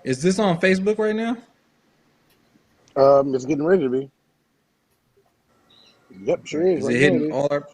Is this on Facebook right now? It's getting ready to be. Yep, sure Okay. is. Is Right it now it hitting is. all our?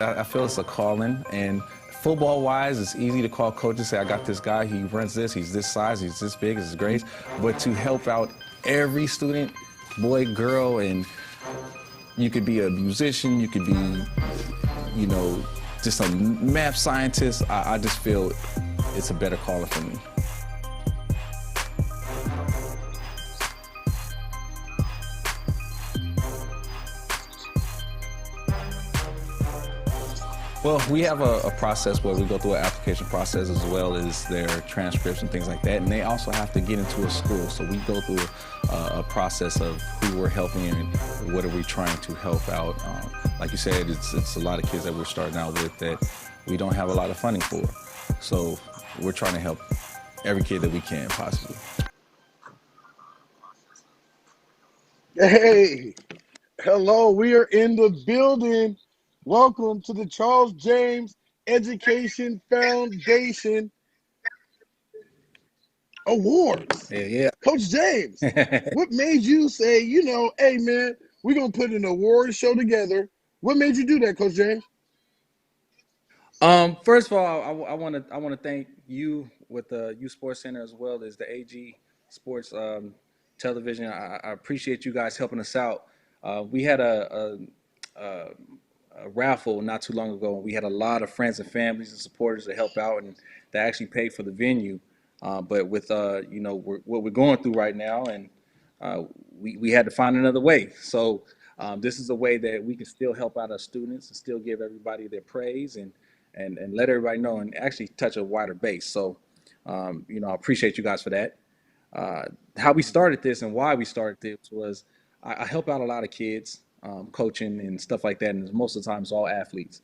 I feel it's a calling, and football wise, it's easy to call coaches and say, I got this guy, he runs this, he's this size, he's this big, this is great. But to help out every student, boy, girl, and you could be a musician, you could be, you know, just a math scientist, I just feel it's a better calling for me. Well, we have a process where we go through an application process as well as their transcripts and things like that. And they also have to get into a school. So we go through a process of who we're helping and what are we trying to help out. Like you said, it's a lot of kids that we're starting out with that we don't have a lot of funding for. So we're trying to help every kid that we can possibly. Hey, hello. We are in the building. Welcome to the Charles James Education Foundation Awards. Yeah, Coach James, yeah. what made you say, hey man, we're gonna put an award show together? What made you do that, Coach James? First of all, I want to thank you with the U Sports Center as well as the AG Sports Television. I appreciate you guys helping us out. We had a raffle not too long ago, and we had a lot of friends and families and supporters to help out, and they actually paid for the venue. But with what we're going through right now, and uh, we had to find another way. So this is a way that we can still help out our students and still give everybody their praise and let everybody know and actually touch a wider base. So I appreciate you guys for that. Uh, how we started this and why we started this was I help out a lot of kids, coaching and stuff like that, and most of the time it's all athletes.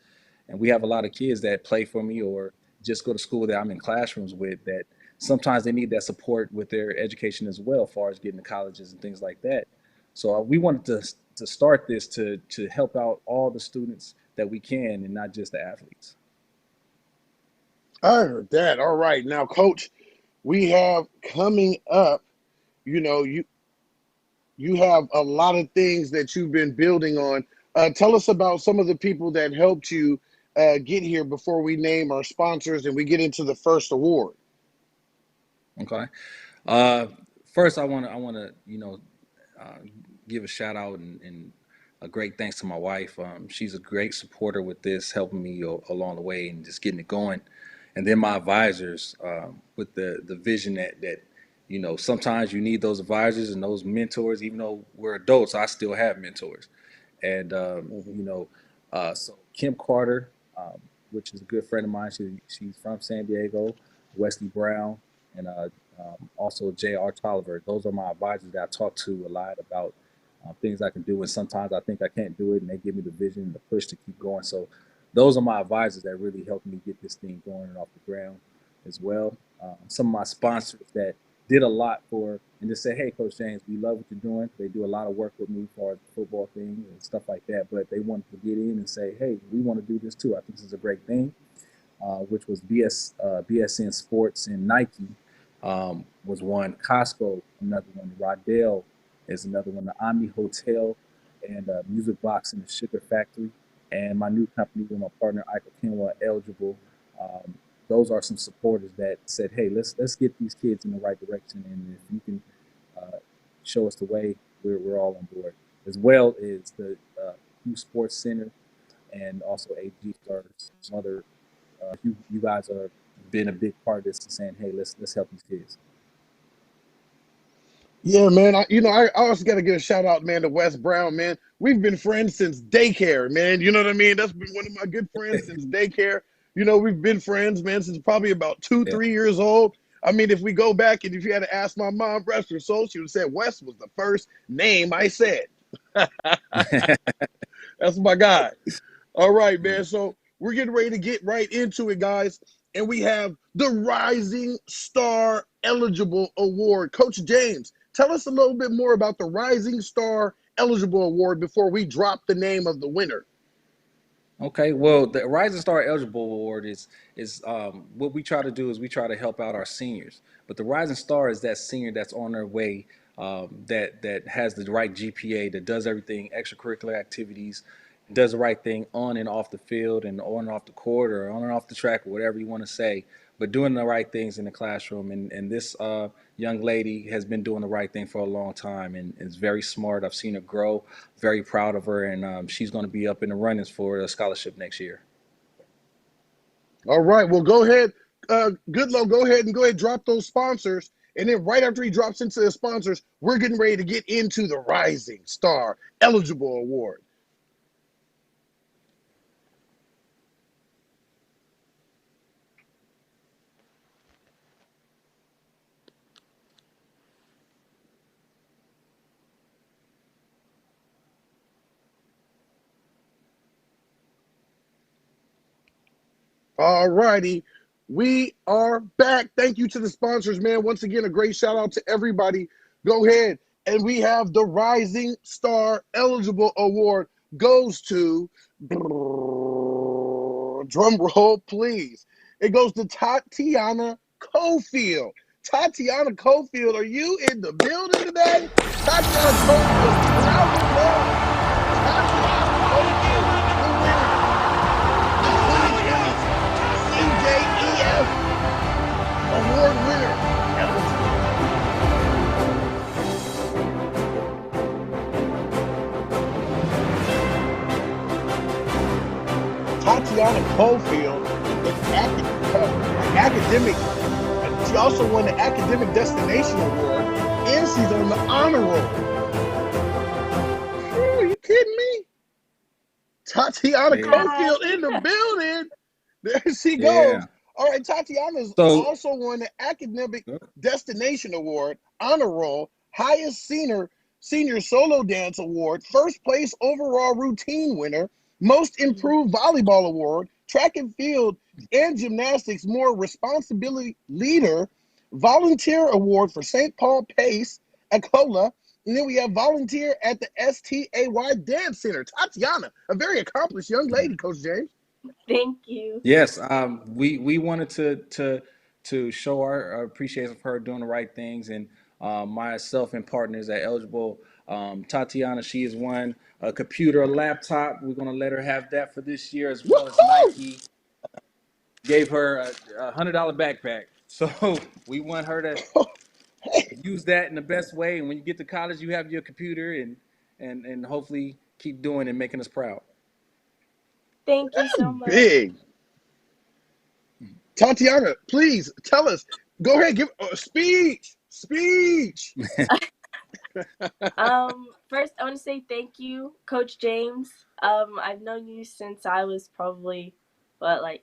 And we have a lot of kids that play for me or just go to school that I'm in classrooms with that sometimes they need that support with their education as well, as far as getting to colleges and things like that. So we wanted to start this to help out all the students that we can and not just the athletes. I heard that. All right, now, Coach, we have coming up. You have a lot of things that you've been building on. Tell us about some of the people that helped you get here before we name our sponsors and we get into the first award. Okay. Uh, First, I want to uh, give a shout out and a great thanks to my wife. She's a great supporter with this, helping me along the way and just getting it going. And then my advisors, with the vision that sometimes you need those advisors and those mentors. Even though we're adults, I still have mentors. And Mhm. so Kim Carter, which is a good friend of mine. She's from San Diego. Wesley Brown, and also J.R. Tolliver. Those are my advisors that I talk to a lot about things I can do, and sometimes I think I can't do it, and they give me the vision and the push to keep going. So those are my advisors that really helped me get this thing going and off the ground as well. Some of my sponsors that did a lot for and just said, "Hey, Coach James, we love what you're doing." They do a lot of work with me for the football thing and stuff like that. But they wanted to get in and say, "Hey, we want to do this too. I think this is a great thing." Which was BSN Sports and Nike was one. Costco, another one. Rodell is another one. The Omni Hotel and Music Box and the Sugar Factory. And my new company with my partner Ike Kenwa Eligible. Um, those are some supporters that said, "Hey, let's get these kids in the right direction, and if you can uh, show us the way, we're all on board." As well as the Youth Sports Center and also AG Stars, some other you guys are been a big part of this and saying, "Hey, let's help these kids." Yeah, man. I also got to give a shout out, man, to Wes Brown, man. We've been friends since daycare, man. You know what I mean? That's been one of my good friends since daycare. We've been friends, man, since probably about two, Yeah. 3 years old. I mean, if we go back and if you had to ask my mom, rest her soul, she would have said Wes was the first name I said. That's my guy. All right, Yeah. man. So we're getting ready to get right into it, guys. And we have the Rising Star Eligible Award. Coach James, tell us a little bit more about the Rising Star Eligible Award before we drop the name of the winner. Okay, well, the Rising Star Eligible Award is what we try to do is we try to help out our seniors. But the Rising Star is that senior that's on their way, that has the right GPA, that does everything, extracurricular activities, does the right thing on and off the field and on and off the court or on and off the track or whatever you want to say, but doing the right things in the classroom. And this young lady has been doing the right thing for a long time and is very smart. I've seen her grow. Very proud of her, and she's going to be up in the runnings for a scholarship next year. All right. Well, go ahead. Goodlow, go ahead, drop those sponsors. And then right after he drops into the sponsors, we're getting ready to get into the Rising Star Eligible Award. All righty. We are back. Thank you to the sponsors, man. Once again, a great shout out to everybody. Go ahead. And we have the Rising Star Eligible Award goes to drum roll, please. It goes to Tatiana Cofield. Tatiana Cofield, are you in the building today? Tatiana Cofield, round of applause. Tatiana Cofield, the winner, the 2020 CJEF award winner eligible. Tatiana Cofield, academic. She also won the Academic Destination Award, and she's on the honor roll. Are you kidding me? Tatiana Yeah, Cofield Hi. in the building. There she yeah. goes. All right, Tatiana's So, also won the Academic Destination Award, Honor Roll, Highest Senior Solo Dance Award, First Place Overall Routine Winner, Most Improved Volleyball Award, Track and Field and Gymnastics More Responsibility Leader, Volunteer Award for St. Paul Pace, Acola, and then we have volunteer at the STAY Dance Center. Tatiana, a very accomplished young lady, Coach James. Thank you. yes, we wanted to show our appreciation for her doing the right things, and myself and partners at Eligible. Tatiana, she has won a computer, a laptop. We're going to let her have that for this year, as well as Woohoo! Nike gave her a $100 backpack. So we want her to use that in the best way. And when you get to college, you have your computer and hopefully keep doing and making us proud. Thank you so much. Big. Tatiana, please tell us. Go ahead, give a speech. Speech. First I want to say thank you, Coach James. I've known you since I was probably what, like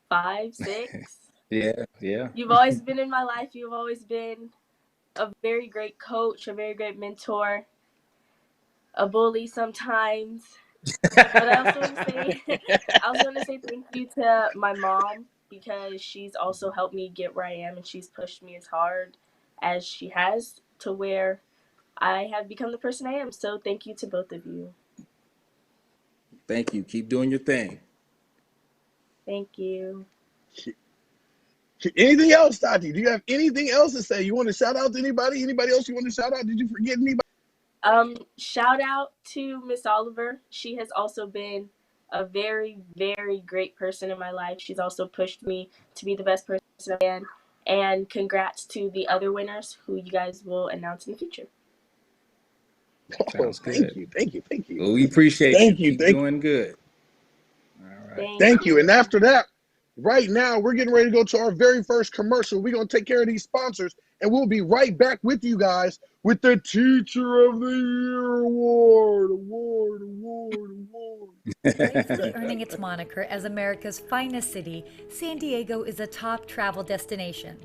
5, 6. Yeah, yeah. You've always been in my life. You've always been a very great coach, a very great mentor, a bully sometimes. But I also want to say I also want to say thank you to my mom because she's also helped me get where I am and she's pushed me as hard. as she has, to where I have become the person I am. So thank you to both of you. Thank you. Keep doing your thing. Thank you. Anything else, Tati? Do you have anything else to say? You want to shout out to anybody? Anybody else you want to shout out? Did you forget anybody? Shout out to Miss Oliver. She has also been a very, very great person in my life. She's also pushed me to be the best person I can. And congrats to the other winners who you guys will announce in the future. Oh, Sounds thank good. you, thank you, thank you, Well, we appreciate you. thank you, Keep thank you, doing good. All right. thank you. And after that, right now, we're getting ready to go to our very first commercial. We're going to take care of these sponsors, and we'll be right back with you guys with the Teacher of the Year Award. Famously earning its moniker as America's finest city, San Diego is a top travel destination.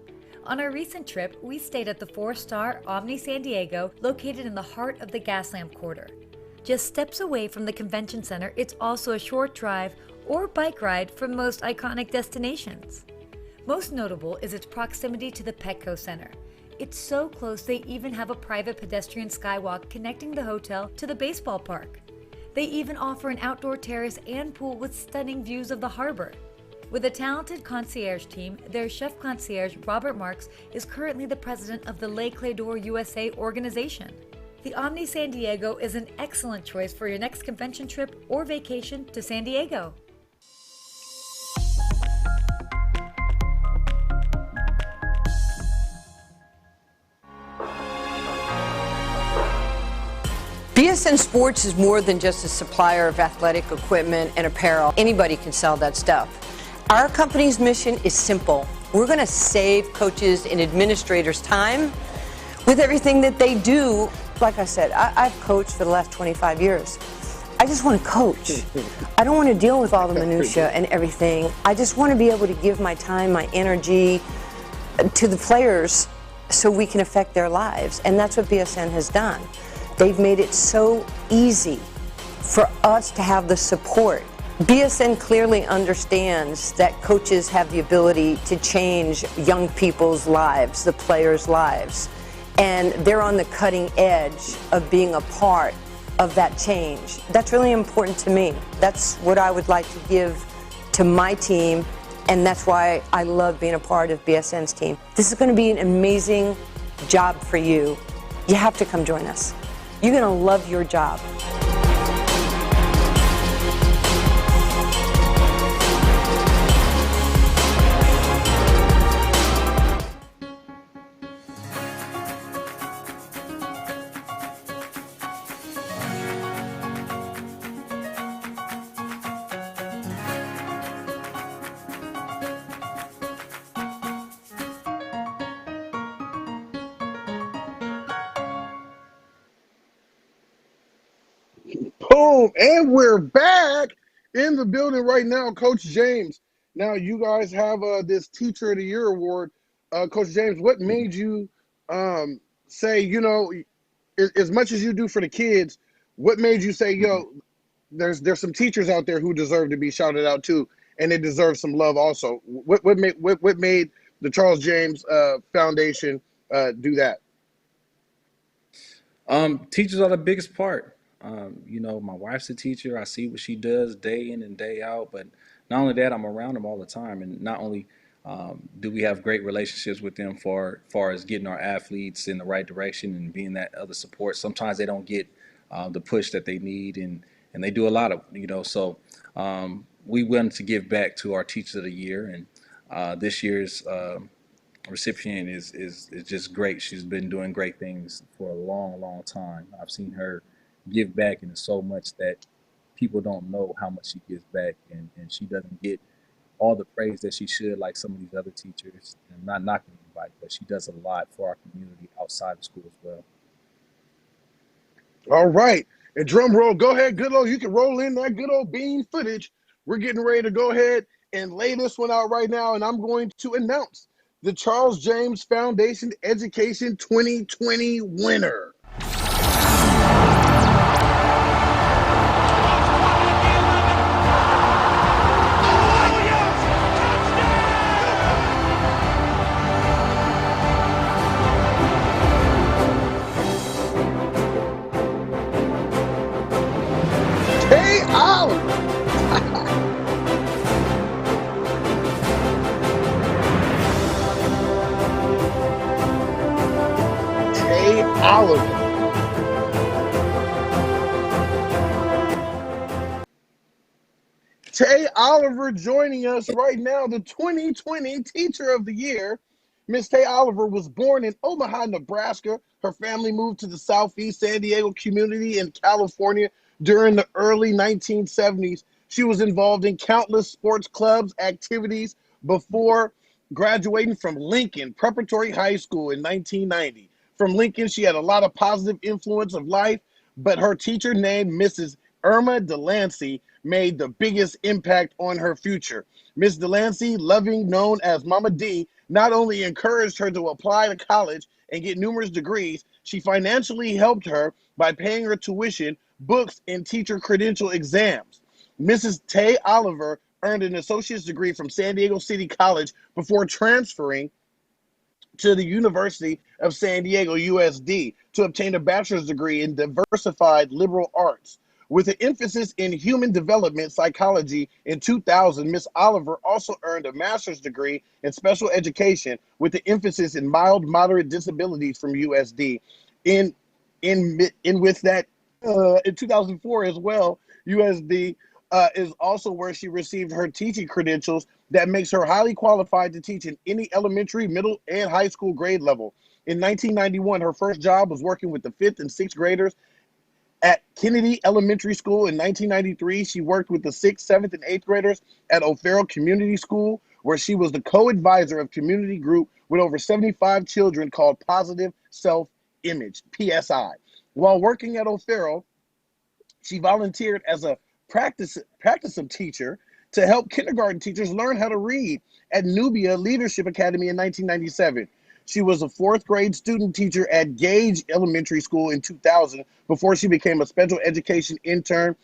On our recent trip, we stayed at the 4-star Omni San Diego, located in the heart of the Gaslamp Quarter. Just steps away from the convention center, it's also a short drive or bike ride from most iconic destinations. Most notable is its proximity to the Petco Center. It's so close they even have a private pedestrian skywalk connecting the hotel to the baseball park. They even offer an outdoor terrace and pool with stunning views of the harbor. With a talented concierge team, their chef concierge, Robert Marks, is currently the president of the Les Clés d'Or USA organization. The Omni San Diego is an excellent choice for your next convention trip or vacation to San Diego. Psm Sports is more than just a supplier of athletic equipment and apparel. Anybody can sell that stuff. Our company's mission is simple. We're going to save coaches and administrators time with everything that they do. Like I said, I've coached for the last 25 years. I just want to coach. I don't want to deal with all the minutia and everything. I just want to be able to give my time, my energy to the players so we can affect their lives. And that's what BSN has done. They've made it so easy for us to have the support. BSN clearly understands that coaches have the ability to change young people's lives, the players' lives. And they're on the cutting edge of being a part of that change. That's really important to me. That's what I would like to give to my team, and that's why I love being a part of BSN's team. This is going to be an amazing job for you. You have to come join us. You're going to love your job. Boom, and we're back in the building right now, Coach James. Now you guys have this Teacher of the Year award. Coach James, what made you say, you know, as much as you do for the kids, what made you say, yo, there's some teachers out there who deserve to be shouted out too, and they deserve some love also? What made the Charles James Foundation do that? Teachers are the biggest part. You know, my wife's a teacher. I see what she does day in and day out. But not only that, I'm around them all the time. And not only do we have great relationships with them for far as getting our athletes in the right direction and being that other support. Sometimes they don't get the push that they need, and they do a lot of, you know. So we wanted to give back to our Teachers of the Year, and this year's recipient is just great. She's been doing great things for a long, long time. I've seen her give back, and it's so much that people don't know how much she gives back, and she doesn't get all the praise that she should, like some of these other teachers. And I'm not knocking anybody, but she does a lot for our community outside of school as well. All right. And drum roll, go ahead, good old, you can roll in that good old bean footage. We're getting ready to go ahead and lay this one out right now, and I'm going to announce the Charles James Foundation Education 2020 winner. Tay Oliver joining us right now, the 2020 Teacher of the Year. Miss Tay Oliver was born in Omaha, Nebraska. Her family moved to the Southeast San Diego community in California during the early 1970s. She was involved in countless sports clubs, activities before graduating from Lincoln Preparatory High School in 1990. From Lincoln, she had a lot of positive influence of life, but her teacher named Mrs. Irma Delancey made the biggest impact on her future. Miss Delancey, loving known as Mama D, not only encouraged her to apply to college and get numerous degrees, she financially helped her by paying her tuition, books, and teacher credential exams. Mrs. Tay Oliver earned an associate's degree from San Diego City College before transferring to the University of San Diego, USD, to obtain a bachelor's degree in diversified liberal arts. With an emphasis in human development psychology in 2000, Miss Oliver also earned a master's degree in special education with an emphasis in mild moderate disabilities from USD. In with that in 2004 as well, USD is also where she received her teaching credentials that makes her highly qualified to teach in any elementary, middle, and high school grade level. In 1991, her first job was working with the 5th and 6th graders at Kennedy Elementary School. In 1993, she worked with the 6th, 7th, and 8th graders at O'Farrell Community School, where she was the co-advisor of community group with over 75 children called Positive Self-Image, PSI. While working at O'Farrell, she volunteered as a practicum teacher to help kindergarten teachers learn how to read at Nubia Leadership Academy in 1997. She was a 4th grade student teacher at Gage Elementary School in 2000 before she became a special education intern,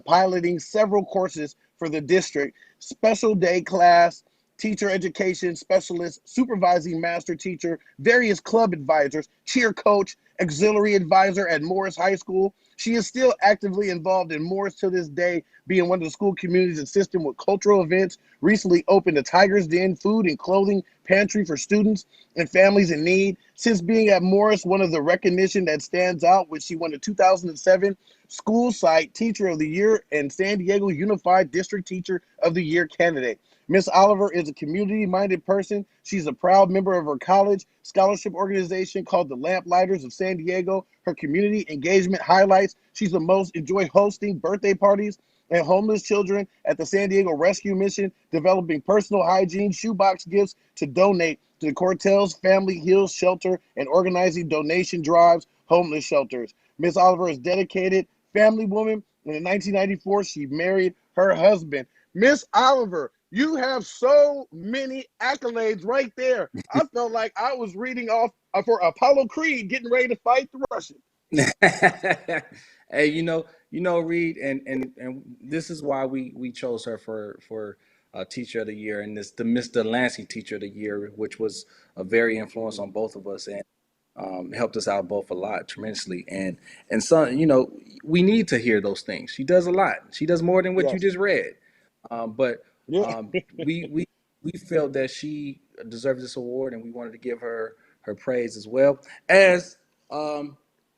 piloting several courses for the district, special day class, teacher education specialist, supervising master teacher, various club advisors, cheer coach, auxiliary advisor at Morris High School. She is still actively involved in Morris to this day, being one of the school communities assisting with cultural events, recently opened a Tiger's Den food and clothing pantry for students and families in need. Since being at Morris, one of the recognition that stands out was she won the 2007 School Site Teacher of the Year and San Diego Unified District Teacher of the Year candidate. Miss Oliver is a community-minded person. She's a proud member of her college scholarship organization called the Lamplighters of San Diego. Her community engagement highlights she's the most enjoy hosting birthday parties and homeless children at the San Diego Rescue Mission, developing personal hygiene shoebox gifts to donate to the Cortez Family Hills Shelter and organizing donation drives, homeless shelters. Miss Oliver is dedicated family woman, and in 1994 she married her husband. Miss Oliver, you have so many accolades right there. I felt like I was reading off for Apollo Creed getting ready to fight the Russian. Hey, Reed, and this is why we chose her for Teacher of the Year, and this the Miss Delancey Teacher of the Year, which was a very influence on both of us and helped us out both a lot tremendously. And so we need to hear those things. She does a lot. She does more than what you Yes. just read. But Yeah. we felt that she deserves this award, and we wanted to give her praise as well as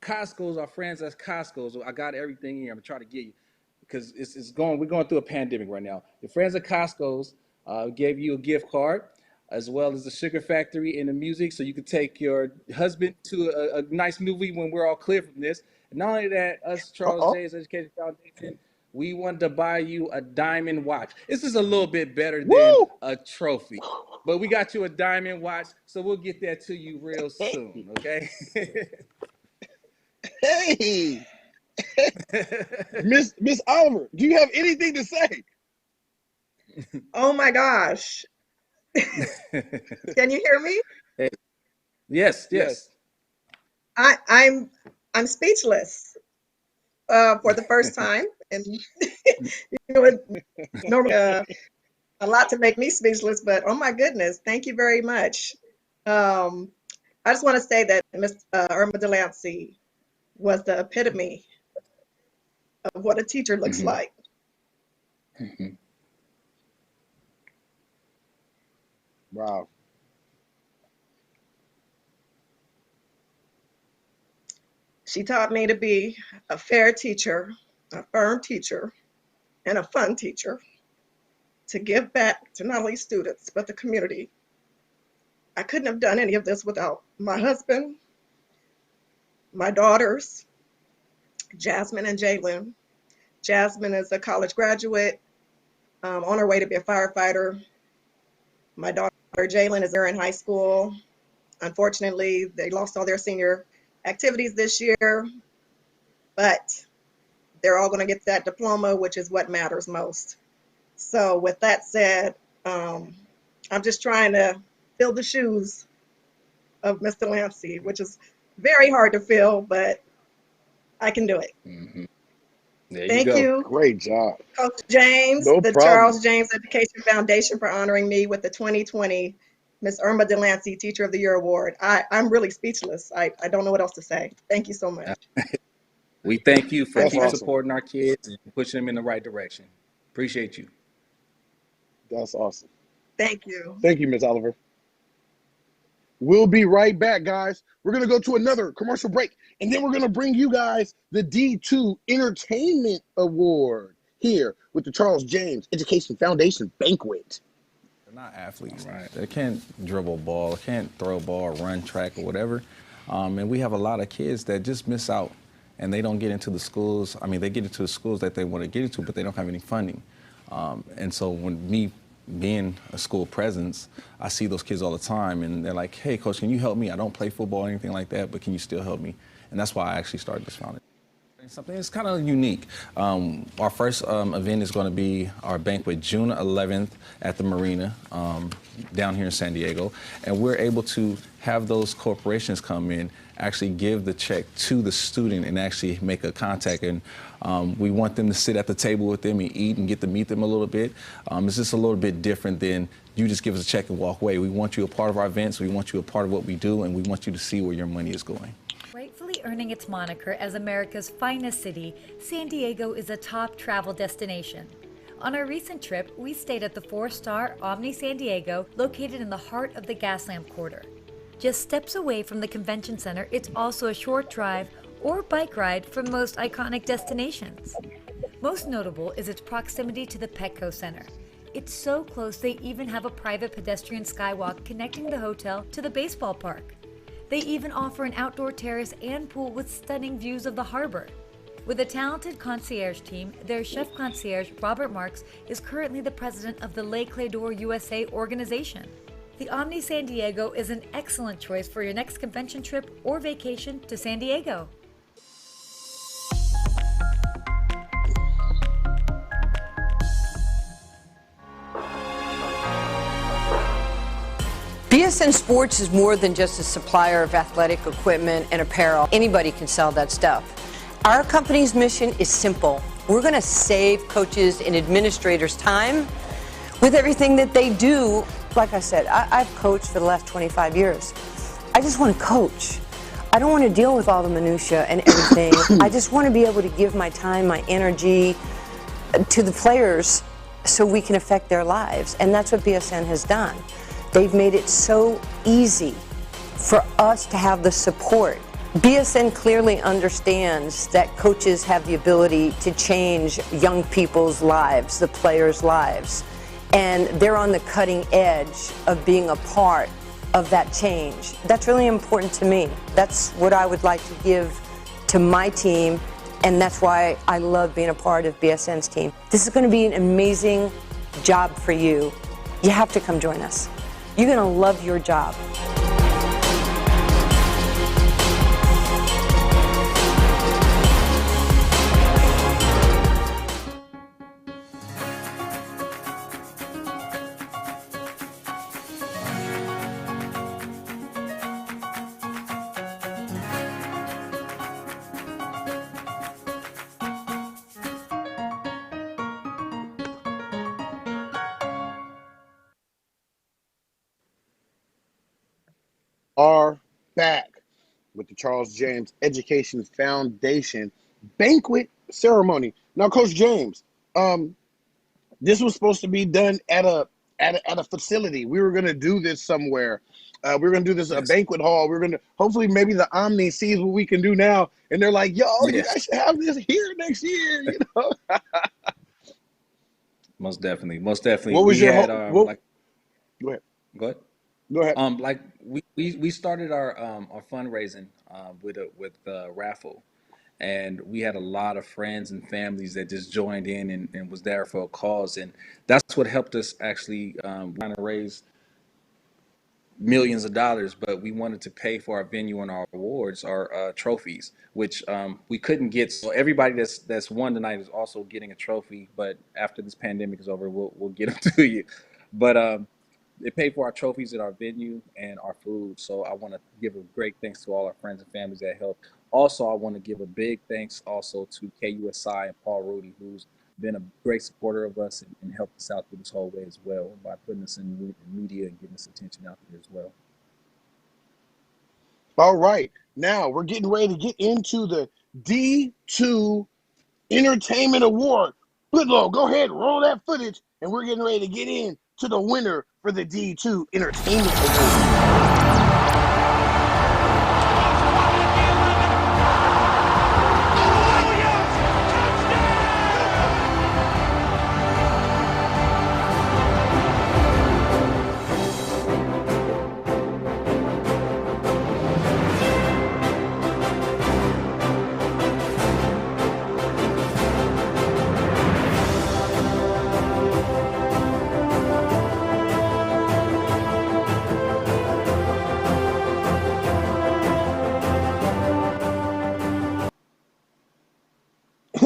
Costco's. Our friends at Costco's. I got everything here. I'm trying to get you because it's going. We're going through a pandemic right now. Your friends at Costco's gave you a gift card, as well as the Sugar Factory and the music, so you could take your husband to a nice movie when we're all clear from this. And not only that, us Charles Uh-oh. J's Education Foundation, we wanted to buy you a diamond watch. This is a little bit better than Woo! a trophy, but we got you a diamond watch, so we'll get that to you real Hey, soon. Okay. hey, Miss Oliver, do you have anything to say? Oh my gosh. Can you hear me? Hey, yes, Yes. yes. I, I'm I'm speechless for the first time, and it normally a lot to make me speechless, but oh my goodness, thank you very much. Um, I just want to say that Miss Irma Delancey was the epitome of what a teacher looks Mhm, like. mhm, Wow. She taught me to be a fair teacher, a firm teacher, and a fun teacher. to give back to not only students, but the community. I couldn't have done any of this without my husband, my daughters, Jasmine and Jalen. Jasmine is a college graduate on her way to be a firefighter. My daughter Jalen is there in high school. Unfortunately, they lost all their senior activities this year, but they're all going to get that diploma, which is what matters most. So with that said, I'm just trying to fill the shoes of Mr. Delancey, which is very hard to fill, but I can do it. Mm-hmm. There you Thank go. you, Great job. Coach James, No the problem. Charles James Education Foundation, for honoring me with the 2020 Miss Irma Delancey Teacher of the Year Award. I'm really speechless. I don't know what else to say. Thank you so much. We thank you for That's keep awesome. supporting our kids and pushing them in the right direction. Appreciate you. That's awesome. Thank you. Thank you, Ms. Oliver. We'll be right back, guys. We're going to go to another commercial break, and then we're going to bring you guys the D2 Entertainment Award here with the Charles James Education Foundation Banquet. They're not athletes. Right. They can't dribble a ball, can't throw a ball, run track or whatever. And we have a lot of kids that just miss out, and they don't get into the schools. I mean, they get into the schools that they want to get into, but they don't have any funding. And so when me being a school presence, I see those kids all the time, and they're like, hey, coach, can you help me? I don't play football or anything like that, but can you still help me? And that's why I actually started this foundation. Something that's kind of unique. Our first event is going to be our banquet June 11th at the Marina down here in San Diego. And we're able to have those corporations come in, actually give the check to the student and actually make a contact. And we want them to sit at the table with them and eat and get to meet them a little bit. It's just a little bit different than you just give us a check and walk away. We want you a part of our events. We want you a part of what we do, and we want you to see where your money is going. Rightfully earning its moniker as America's finest city, San Diego is a top travel destination. On our recent trip, we stayed at the 4-star Omni San Diego, located in the heart of the Gaslamp Quarter. Just steps away from the convention center, it's also a short drive or bike ride from most iconic destinations. Most notable is its proximity to the Petco Center. It's so close they even have a private pedestrian skywalk connecting the hotel to the baseball park. They even offer an outdoor terrace and pool with stunning views of the harbor. With a talented concierge team, their chef concierge, Robert Marks, is currently the president of the Les Clés d'Or USA organization. The Omni San Diego is an excellent choice for your next convention trip or vacation to San Diego. Psm Sports is more than just a supplier of athletic equipment and apparel. Anybody can sell that stuff. Our company's mission is simple. We're going to save coaches and administrators time with everything that they do. Like I said, I've coached for the last 25 years. I just want to coach. I don't want to deal with all the minutia and everything. I just want to be able to give my time, my energy to the players so we can affect their lives. And that's what BSN has done. They've made it so easy for us to have the support. BSN clearly understands that coaches have the ability to change young people's lives, the players' lives. And they're on the cutting edge of being a part of that change. That's really important to me. That's what I would like to give to my team, and that's why I love being a part of BSN's team. This is going to be an amazing job for you. You have to come join us. You're going to love your job. Are back with the Charles James Education Foundation banquet ceremony. Now, Coach James, this was supposed to be done at a facility. We were going to do this somewhere. We were going to do this at a banquet hall. We were going to hopefully maybe the Omni sees what we can do now, and they're like, "Yo, you guys should have this here next year." You know. Most definitely, most definitely. What was We your had what? Go ahead. go ahead. Go ahead. Like we started our fundraising with a raffle, and we had a lot of friends and families that just joined in and was there for a cause, and that's what helped us actually trying to raise millions of dollars, but we wanted to pay for our venue and our awards, our trophies, which we couldn't get. So everybody that's won tonight is also getting a trophy. But after this pandemic is over, we'll get them to you. But they paid for our trophies at our venue and our food. So I want to give a great thanks to all our friends and families that helped. Also, I want to give a big thanks also to KUSI and Paul Rudy, who's been a great supporter of us and helped us out through this whole way as well by putting us in media and getting us attention out there as well. All right. Now we're getting ready to get into the D2 Entertainment Award. Goodlow, go ahead, roll that footage, and we're getting ready to get in to the winner for the D2 Entertainment Award.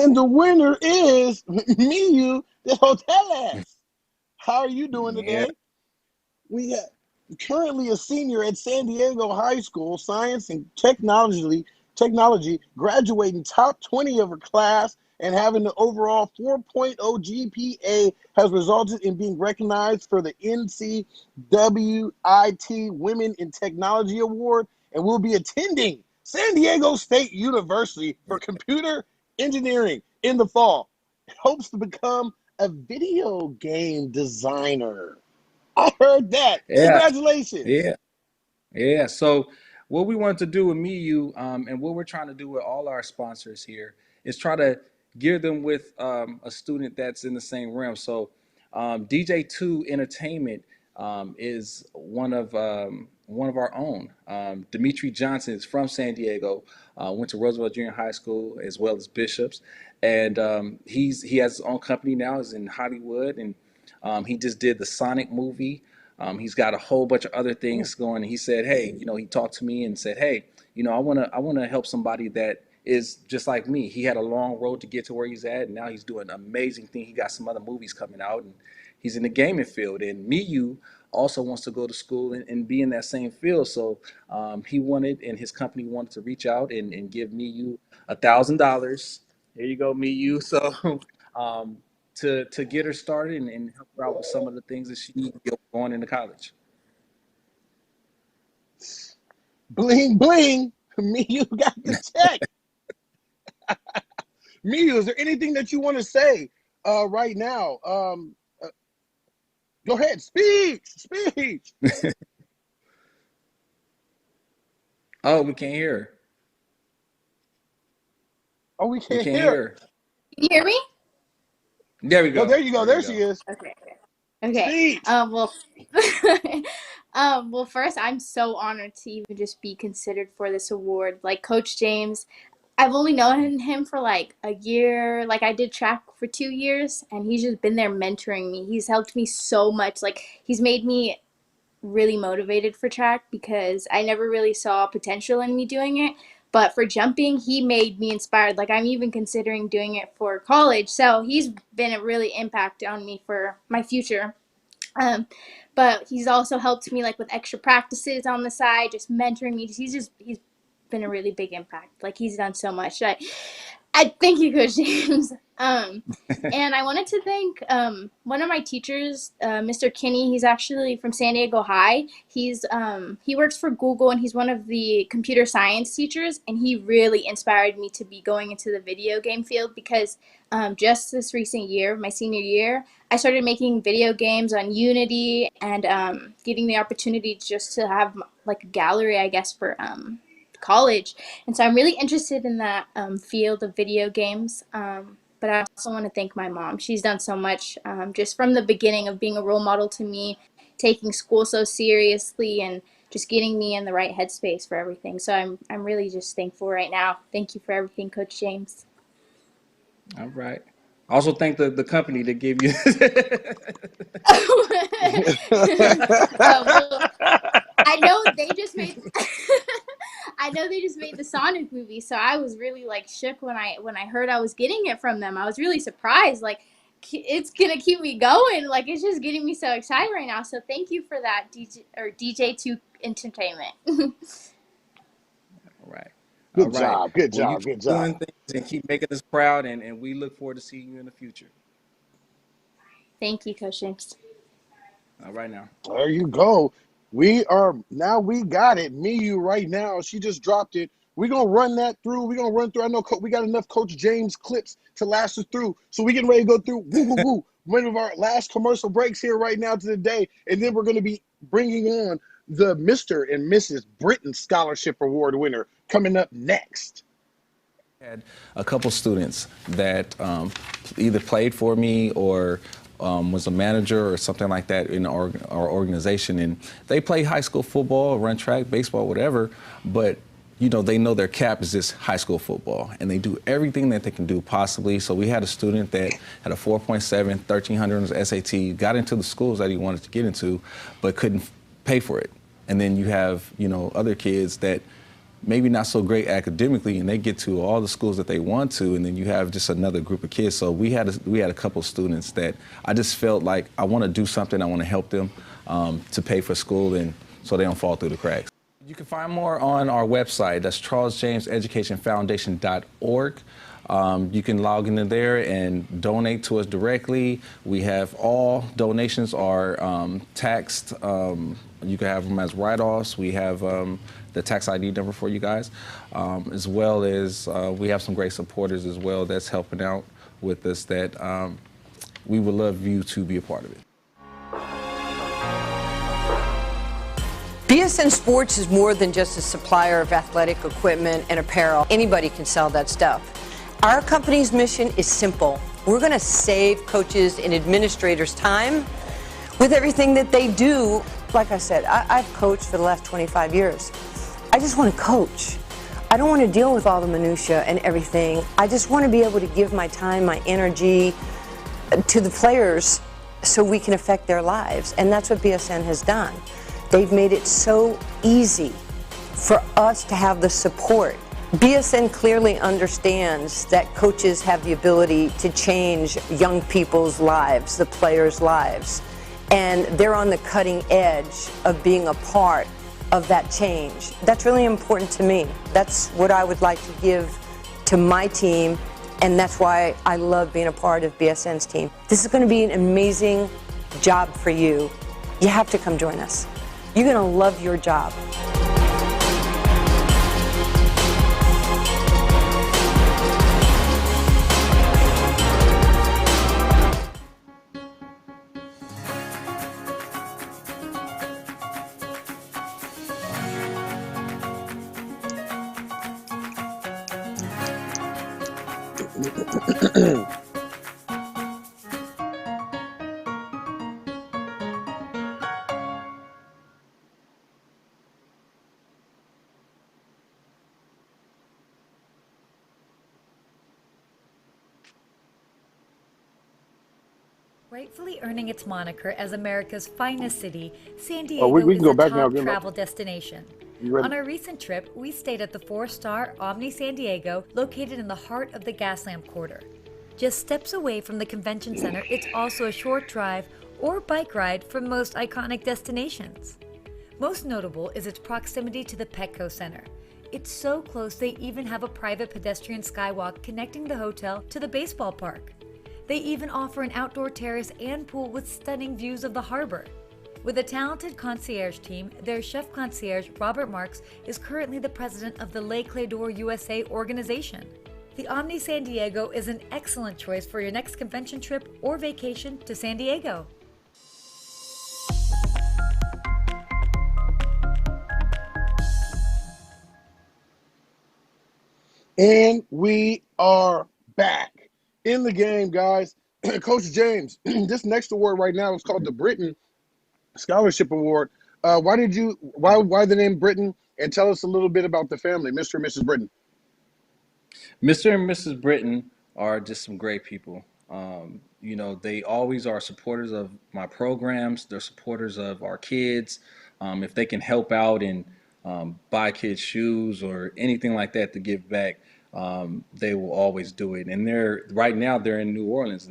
And the winner is Miyu de Hoteles. How are you doing Yeah, today? We have currently a senior at San Diego High School, Science and Technology, graduating top 20 of her class and having an overall 4.0 GPA has resulted in being recognized for the NCWIT Women in Technology Award and will be attending San Diego State University for computer engineering in the fall. Hopes to become a video game designer. I heard that. yeah, Congratulations. yeah. Yeah. So what we want to do with me, you, and what we're trying to do with all our sponsors here is try to gear them with a student that's in the same realm. So DJ2 Entertainment is one of our own. Dimitri Johnson is from San Diego. Went to Roosevelt Junior High School as well as Bishops, and he has his own company now. Is in Hollywood, and he just did the Sonic movie. He's got a whole bunch of other things going. And he said, "Hey, he talked to me and said, hey, I want to help somebody that is just like me. He had a long road to get to where he's at, and now he's doing an amazing thing. He got some other movies coming out, and he's in the gaming field. And Miyu also wants to go to school and be in that same field. So he wanted, and his company wanted to reach out and give Miyu $1,000. Here you go, Miyu. So um, to get her started and help her out with some of the things that she needs to get going into college. Bling, bling. Miyu got the check. Miyu, is there anything that you want to say right now? Go ahead. Speech. Oh, we can't hear her. Oh, we We can't can't hear. hear her. Can you hear me? There we Oh, go. there you go. There we There she go. is. Okay. Okay. Speech. Well, well, first, I'm so honored to even just be considered for this award. Like Coach James, I've only known him for like a year. Like I did track for 2 years, and he's just been there mentoring me. He's helped me so much. Like he's made me really motivated for track because I never really saw potential in me doing it. But for jumping, he made me inspired. Like I'm even considering doing it for college. So he's been a really impact on me for my future. Um, but he's also helped me like with extra practices on the side, just mentoring me. He's been a really big impact. Like he's done so much. I thank you, Coach James. And I wanted to thank one of my teachers, Mr. Kinney. He's actually from San Diego High. He works for Google, and he's one of the computer science teachers. And he really inspired me to be going into the video game field because just this recent year, my senior year, I started making video games on Unity and getting the opportunity just to have like a gallery, I guess, for college. And so I'm really interested in that field of video games. But I also want to thank my mom. She's done so much, just from the beginning of being a role model to me, taking school so seriously, and just getting me in the right headspace for everything. So I'm really just thankful right now. Thank you for everything, Coach James. All right. Also thank the company that gave you. Well, I know they just made I know they just made the Sonic movie, so I was really like shook when I heard I was getting it from them. I was really surprised. Like, it's gonna keep me going. Like, it's just getting me so excited right now. So thank you for that, DJ2 Entertainment. All right. All Good right. job. Good Well, you job. keep Good job. doing things and keep making us proud, and we look forward to seeing you in the future. Thank you, Coach James. All right now. There you go. We got it. Me, you right now. She just dropped it. We're going to run that through. We're going to run through. I know we got enough Coach James clips to last us through. So we getting ready to go through one of our last commercial breaks here right now to the day. And then we're going to be bringing on the Mr. and Mrs. Brittain Scholarship Award winner coming up next. Had a couple students that either played for me or was a manager or something like that in our organization, and they play high school football, run track, baseball, whatever, but you know, they know their cap is just high school football, and they do everything that they can do possibly. So we had a student that had a 4.7, 1,300 on his SAT, got into the schools that he wanted to get into, but couldn't pay for it. And then you have, you know, other kids that maybe not so great academically, and they get to all the schools that they want to, and then you have just another group of kids. So we had a couple students that I just felt like I want to do something, I want to help them to pay for school, and so they don't fall through the cracks. You can find more on our website. That's charlesjameseducationfoundation.org. You can log into there and donate to us directly. We have all donations are taxed. You can have them as write-offs. We have the tax ID number for you guys, as well as we have some great supporters as well that's helping out with us that we would love you to be a part of it. Psm Sports is more than just a supplier of athletic equipment and apparel. Anybody can sell that stuff. Our company's mission is simple. We're going to save coaches and administrators time with everything that they do. Like I said, I've coached for the last 25 years. I just want to coach. I don't want to deal with all the minutia and everything. I just want to be able to give my time, my energy to the players so we can affect their lives. And that's what BSN has done. They've made it so easy for us to have the support. BSN clearly understands that coaches have the ability to change young people's lives, the players' lives. And they're on the cutting edge of being a part of that change. That's really important to me. That's what I would like to give to my team, and that's why I love being a part of BSN's team. This is going to be an amazing job for you. You have to come join us. You're going to love your job. Rightfully earning its moniker as America's finest city, San Oh, Diego we is can go a back now. top travel destination. You ready? On our recent trip, we stayed at the 4-star Omni San Diego, located in the heart of the Gaslamp Quarter. Just steps away from the convention center, it's also a short drive or bike ride from most iconic destinations. Most notable is its proximity to the Petco Center. It's so close they even have a private pedestrian skywalk connecting the hotel to the baseball park. They even offer an outdoor terrace and pool with stunning views of the harbor. With a talented concierge team, their chef concierge, Robert Marks, is currently the president of the Les Clés d'Or USA organization. The Omni San Diego is an excellent choice for your next convention trip or vacation to San Diego. And we are back. in the game, guys. Coach James, this next award right now is called the Brittain Scholarship Award. Why the name Brittain? And tell us a little bit about the family, Mr. and Mrs. Brittain. Mr. and Mrs. Brittain are just some great people. They always are supporters of my programs. They're supporters of our kids. If they can help out and buy kids shoes or anything like that to give back, they will always do it. And they're in New Orleans,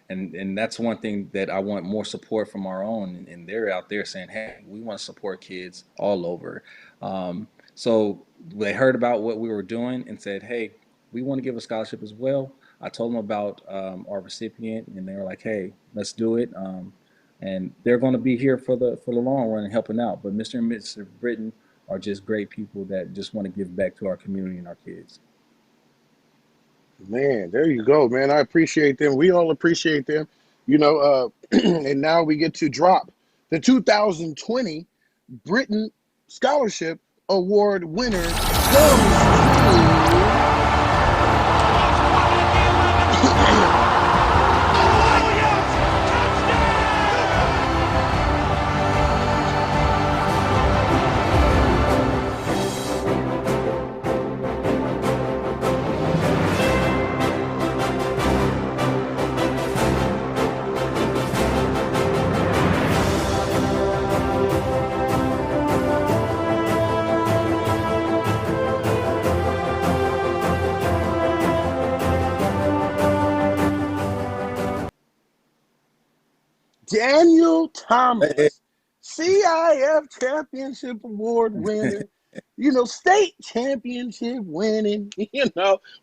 and that's one thing that I want more support from our own. And they're out there saying, "Hey, we want to support kids all over." So they heard about what we were doing and said, "Hey, we want to give a scholarship as well." I told them about our recipient, and they were like, "Hey, let's do it." And they're going to be here for the long run and helping out. But Mr. and Mrs. Brittain are just great people that just want to give back to our community and our kids. Man, there you go, man. I appreciate them. We all appreciate them. And now we get to drop the 2020 Brittain Scholarship Award winner goes Daniel Thomas, CIF Championship Award winner, state championship winning,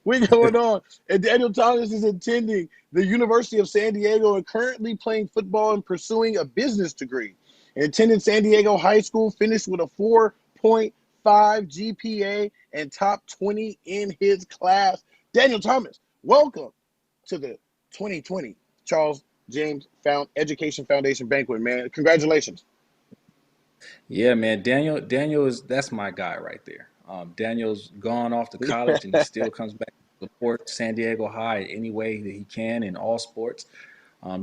we're going on. And Daniel Thomas is attending the University of San Diego and currently playing football and pursuing a business degree. And attended San Diego High School, finished with a 4.5 GPA and top 20 in his class. Daniel Thomas, welcome to the 2020 Charles James Education Foundation Banquet, man. Congratulations. Yeah, man. That's my guy right there. Daniel's gone off to college and he still comes back to support San Diego High any way that he can in all sports.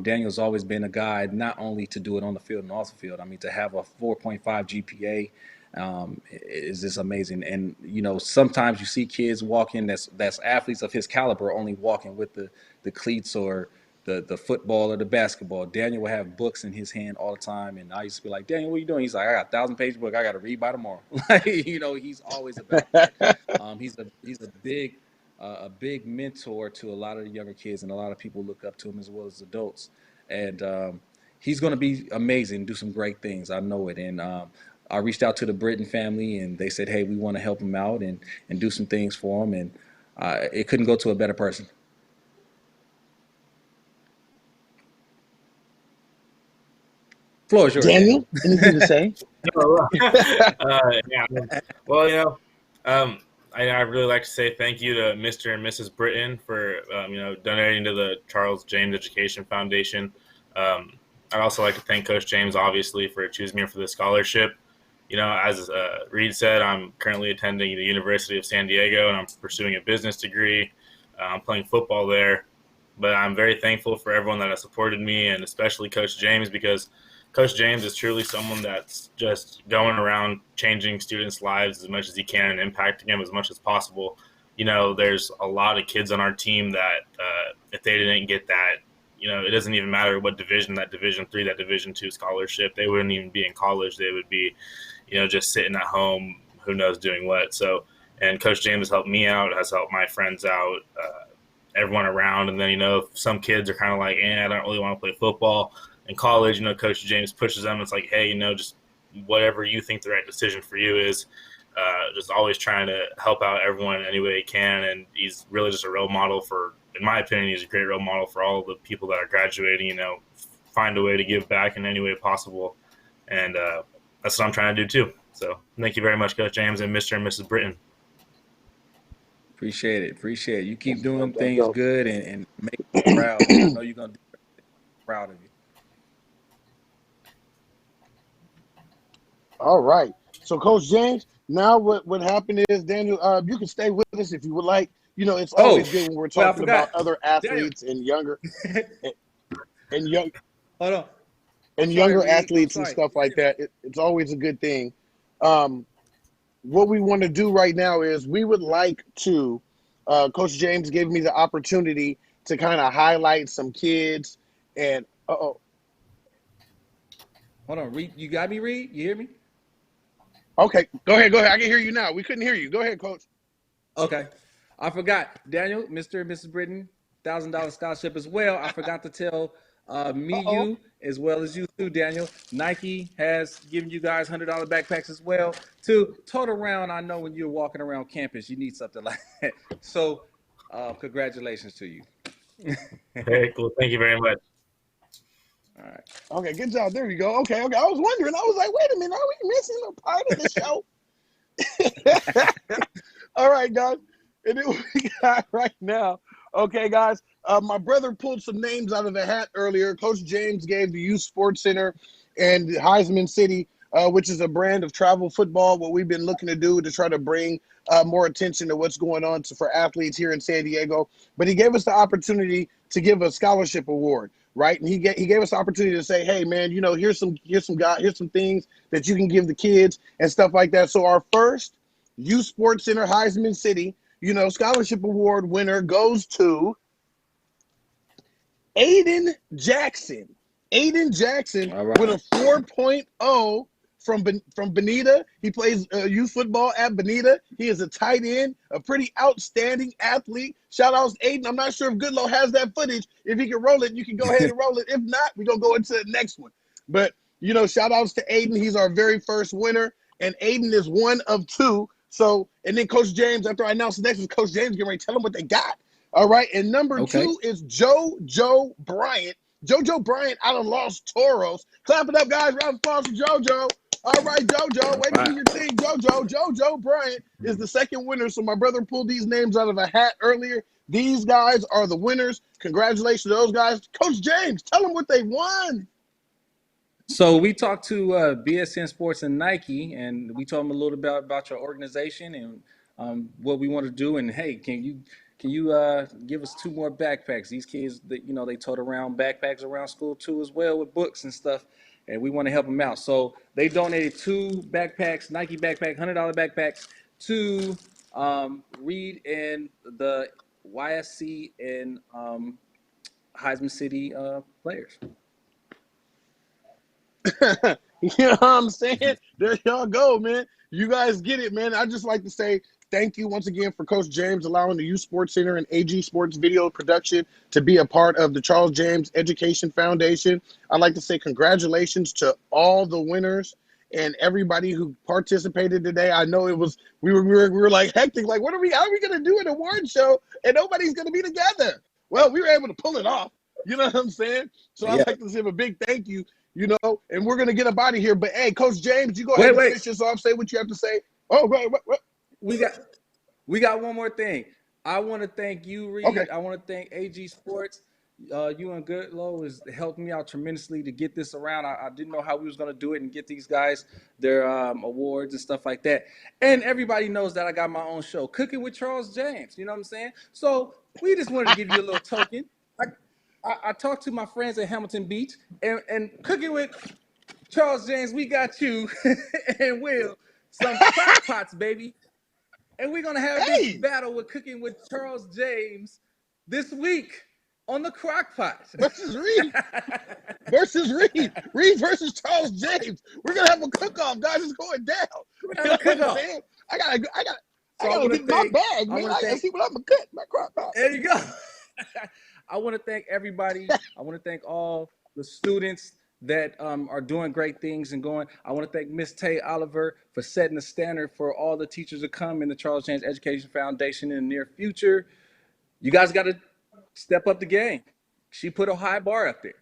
Daniel's always been a guy not only to do it on the field and off the field. I mean, to have a 4.5 GPA is just amazing. And sometimes you see kids walking that's athletes of his caliber only walking with the cleats or the football or the basketball. Daniel would have books in his hand all the time, and I used to be like, "Daniel, what are you doing?" He's like, "I got a 1,000-page book. I got to read by tomorrow." He's always about that. He's a big mentor to a lot of the younger kids, and a lot of people look up to him as well as adults. And he's going to be amazing, do some great things. I know it. And I reached out to the Brittain family, and they said, "Hey, we want to help him out and do some things for him." And it couldn't go to a better person. Floor is yours, Daniel, anything to say? Yeah. Well, I really like to say thank you to Mr. and Mrs. Brittain for donating to the Charles James Education Foundation. I'd also like to thank Coach James, obviously, for choosing me for the scholarship. As Reed said, I'm currently attending the University of San Diego, and I'm pursuing a business degree. I'm playing football there. But I'm very thankful for everyone that has supported me, and especially Coach James, because Coach James is truly someone that's just going around changing students' lives as much as he can and impacting them as much as possible. There's a lot of kids on our team that if they didn't get that, it doesn't even matter what division, that Division III, that Division II scholarship, they wouldn't even be in college. They would be, just sitting at home, who knows doing what. So, and Coach James has helped me out, has helped my friends out, everyone around. And then, some kids are kind of like, I don't really want to play football. In college, Coach James pushes them. It's like, hey, just whatever you think the right decision for you is, just always trying to help out everyone any way he can. And he's really just a role model in my opinion, he's a great role model for all the people that are graduating, find a way to give back in any way possible. And that's what I'm trying to do too. So thank you very much, Coach James and Mr. and Mrs. Brittain. Appreciate it. You keep doing things good and make me proud. I know you're going to be proud of you. All right. So, Coach James, now what happened is, Daniel, you can stay with us if you would like. it's Oh, always good when we're well, I talking about forgot. other Daniel, athletes and younger and young hold on. I'm and sorry, younger Reed. I'm athletes and sorry. stuff like Daniel. that. It's always a good thing. What we want to do right now is we would like to. Coach James gave me the opportunity to kind of highlight some kids and Hold on, Reed. You got me, Reed? You hear me? okay, go ahead. I can hear you now. We couldn't hear you. Go ahead, Coach. Okay. I forgot. Daniel, Mr. and Mrs. Brittain, $1,000 scholarship as well. I forgot to tell me, Oh. you, as well as you too, Daniel. Nike has given you guys $100 backpacks as well to tote around. I know when you're walking around campus, you need something like that. So, congratulations to you. Very cool. Thank you very much. All right. Okay, good job. There you go. Okay. I was wondering. I was like, wait a minute, are we missing a part of the show? All right, guys. And then we got right now. Okay, guys. My brother pulled some names out of the hat earlier. Coach James gave the Youth Sports Center and Heisman City, which is a brand of travel football, what we've been looking to do to try to bring more attention to what's going on for athletes here in San Diego. But he gave us the opportunity to give a scholarship award, right? And he gave us the opportunity to say, hey, man, here's some things that you can give the kids and stuff like that. So our first Youth Sports Center Heisman City, scholarship award winner goes to Aiden Jackson. Aiden Jackson All with right. a 4.0 from Bonita. He plays youth football at Bonita. He is a tight end, a pretty outstanding athlete. Shout outs Aiden. I'm not sure if Goodlow has that footage. If he can roll it, you can go ahead and roll it. If not, we're going to go into the next one. But, shout outs to Aiden. He's our very first winner. And Aiden is one of two. So, and then Coach James, after I announce the next one, Coach James getting ready to tell them what they got. All right. And number Okay. two is Joe Bryant. JoJo Bryant out of Los Toros. Clap it up, guys. Round of applause for JoJo. All right, JoJo. Way to do your thing, JoJo. JoJo Bryant is the second winner. So my brother pulled these names out of a hat earlier. These guys are the winners. Congratulations to those guys. Coach James, tell them what they won. So we talked to Psm Sports and Nike, and we told them a little bit about your organization and what we want to do. And hey, can you give us two more backpacks? These kids, they tote around backpacks around school too, as well with books and stuff, and we want to help them out. So they donated two backpacks, Nike backpack, $100 backpacks to Reed and the YSC and Heisman City players. You know what I'm saying? There y'all go, man. You guys get it, man. I just like to say thank you once again for Coach James allowing the Youth Sports Center and AG Sports Video Production to be a part of the Charles James Education Foundation. I'd like to say congratulations to all the winners and everybody who participated today. I know it was we were like hectic, like how are we gonna do an award show and nobody's gonna be together? Well, we were able to pull it off. You know what I'm saying? So Yeah. I'd like to give a big thank you. And we're going to get up out of here. But, hey, Coach James, you go ahead and Wait. finish this off. Say what you have to say. Oh, wait. We got one more thing. I want to thank you, Okay. Reed. I want to thank AG Sports. You and Goodlow has helped me out tremendously to get this around. I didn't know how we was going to do it and get these guys their awards and stuff like that. And everybody knows that I got my own show, Cooking with Charles James. You know what I'm saying? So we just wanted to give you a little token. I talked to my friends at Hamilton Beach and Cooking with Charles James, we got you and Will some crock pots, baby. And we're gonna have this Hey, battle with Cooking with Charles James this week on the crock pot. versus Reed. Reed versus Charles James. We're going to have a cook-off, guys. It's going down. We're You gonna know have a what I'm cook-off. saying? So I gotta get my bag, man. I gotta see what I'm gonna cut. My crock pot. There you go. I want to thank everybody. I want to thank all the students that are doing great things and going. I want to thank Miss Tay Oliver for setting the standard for all the teachers to come in the Charles James Education Foundation in the near future. You guys got to step up the game. She put a high bar up there.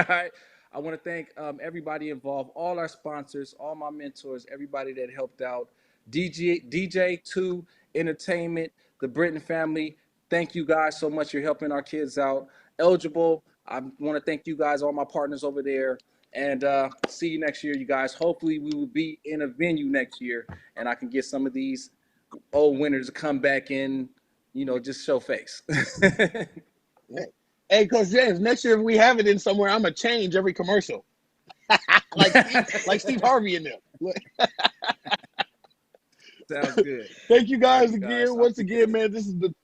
All right. I want to thank everybody involved, all our sponsors, all my mentors, everybody that helped out. DJ2 Entertainment, the Brittain family. Thank you guys so much. You're helping our kids out. Eligible. I want to thank you guys, all my partners over there. And see you next year, you guys. Hopefully, we will be in a venue next year, and I can get some of these old winners to come back in just show face. Hey, Coach James, next year if we have it in somewhere, I'm gonna change every commercial, like Steve Harvey in them. Sounds good. Thank you guys All right, again. guys. Once again, man, this is the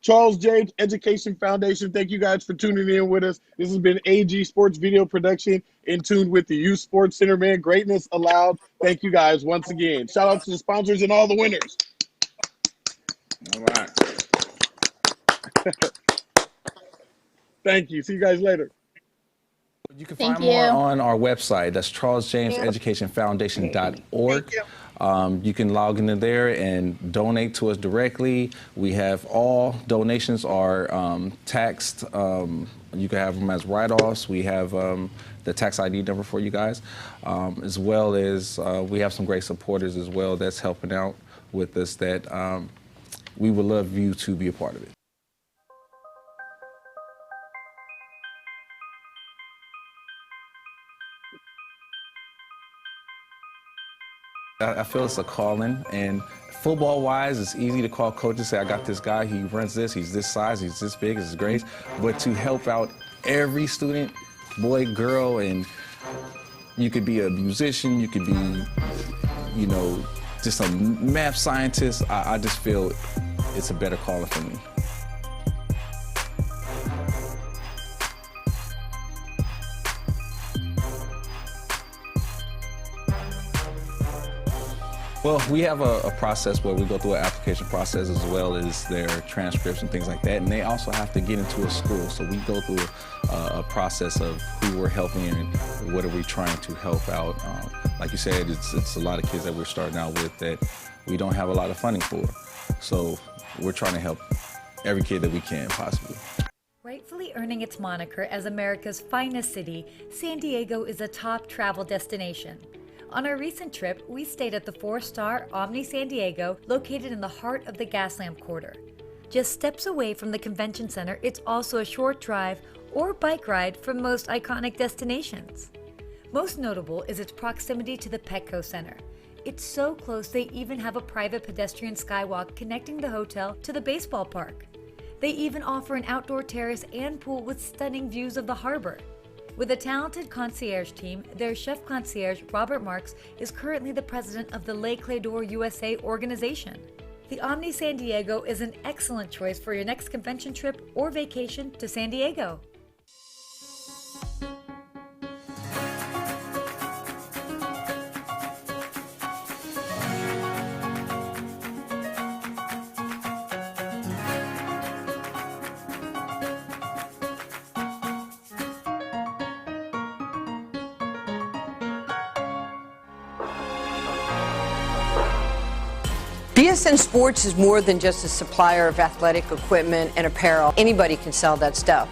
Charles James Education Foundation. Thank you guys for tuning in with us. This has been AG Sports Video Production in tune with the Youth Sports Center, man. Greatness allowed. Thank you guys once again. Shout out to the sponsors and all the winners. All right. Thank you. See you guys later. You can Thank find more you. on our website. That's charlesjameseducationfoundation.org. You can log into there and donate to us directly. We have all donations are taxed. You can have them as write-offs. We have the tax ID number for you guys, as well as we have some great supporters as well that's helping out with us that we would love you to be a part of it. I feel it's a calling, and football-wise, it's easy to call coaches and say, I got this guy, he runs this, he's this size, he's this big, this is great. But to help out every student, boy, girl, and you could be a musician, you could be, just a math scientist, I just feel it's a better calling for me. Well, we have a process where we go through an application process as well as their transcripts and things like that. And they also have to get into a school. So we go through a process of who we're helping and what are we trying to help out. Like you said, it's a lot of kids that we're starting out with that we don't have a lot of funding for. So we're trying to help every kid that we can possibly. Rightfully earning its moniker as America's finest city, San Diego is a top travel destination. On our recent trip, we stayed at the 4-star Omni San Diego, located in the heart of the Gaslamp Quarter. Just steps away from the convention center, it's also a short drive or bike ride from most iconic destinations. Most notable is its proximity to the Petco Center. It's so close they even have a private pedestrian skywalk connecting the hotel to the baseball park. They even offer an outdoor terrace and pool with stunning views of the harbor. With a talented concierge team, their chef concierge, Robert Marks, is currently the president of the Les Clés d'Or USA organization. The Omni San Diego is an excellent choice for your next convention trip or vacation to San Diego. Psm Sports is more than just a supplier of athletic equipment and apparel. Anybody can sell that stuff.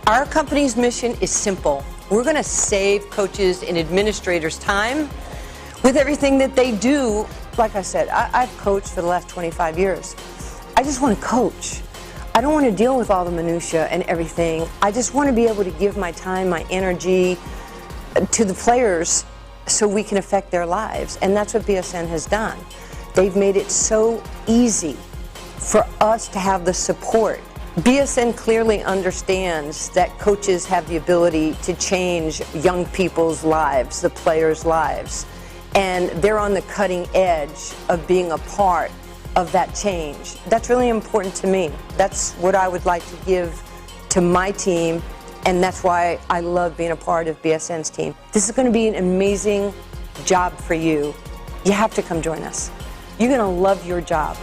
Our company's mission is simple. We're going to save coaches and administrators time with everything that they do. Like I said, I've coached for the last 25 years. I just want to coach. I don't want to deal with all the minutia and everything. I just want to be able to give my time, my energy to the players so we can affect their lives. And that's what BSN has done. They've made it so easy for us to have the support. BSN clearly understands that coaches have the ability to change young people's lives, the players' lives. And they're on the cutting edge of being a part of that change. That's really important to me. That's what I would like to give to my team, and that's why I love being a part of BSN's team. This is going to be an amazing job for you. You have to come join us. You're going to love your job.